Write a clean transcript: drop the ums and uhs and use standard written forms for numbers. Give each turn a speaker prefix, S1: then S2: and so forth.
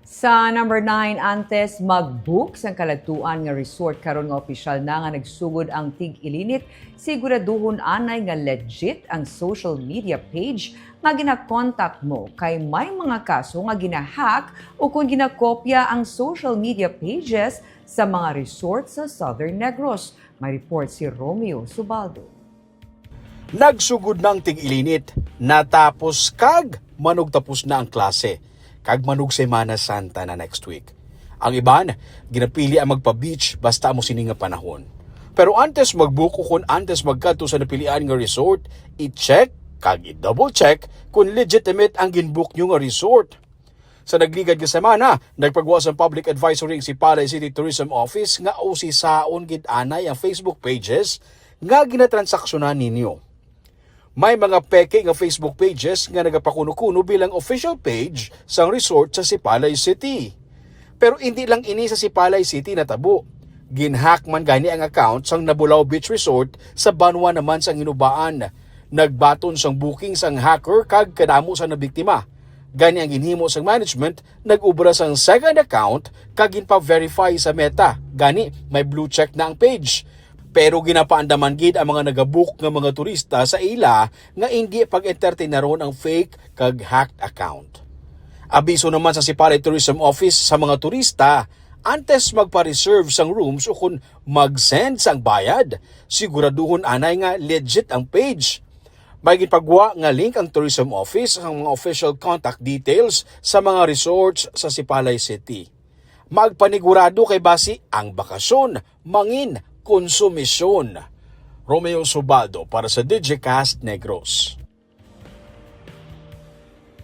S1: Sa number 9, antes mag-book sang kalagtuan nga resort karon nga opisyal na nga nagsugod ang tig-ilinit, siguraduhon anay nga legit ang social media page nga gina-contact mo kay may mga kaso nga ginahack o kung ginakopya ang social media pages sa mga resort sa Southern Negros. May report si Romeo Subaldo.
S2: Nagsugod ng tig-ilinit, natapos kag manog tapos na ang klase. Kag manog Semana Santa na next week. Ang iban, ginapili ang magpa-beach basta mo sini nga panahon. Pero antes magbuko kung antes magkadto sa napilian nga resort, i-check kag i-double check kung legitimate ang ginbook nyo nga resort. Sa nagligad nga semana, nagpagwas ang public advisory si Palay City Tourism Office nga usisaon gid anay ang Facebook pages nga ginatransaksyonan ninyo. May mga peke nga Facebook pages nga nagapakuno-kuno bilang official page sang resort sa Sipalay City. Pero hindi lang ini sa Sipalay City natabo. Ginhack man gani ang account sang Nabulao Beach Resort sa Banwa naman sang Hinubaan. Nagbaton sang booking sang hacker kag kadamo sa nabiktima. Gani ang ginhimo sang management, nag-ubra sang second account kag ginpa-verify sa Meta. Gani may blue check na ang page. Pero ginapaandaman gid ang mga nagabook nga mga turista sa ila nga hindi pag-entertain na ron ang fake kag hacked account. Abiso naman sa Sipalay Tourism Office sa mga turista, antes magpa-reserve sang rooms o kung mag-send sang bayad, siguraduhon anay nga legit ang page. May ginpagwa nga link ang Tourism Office ang mga official contact details sa mga resorts sa Sipalay City. Magpanigurado kay basi ang bakasyon, mangin, konsumisyon. Romeo Subaldo para sa Digicast Negros.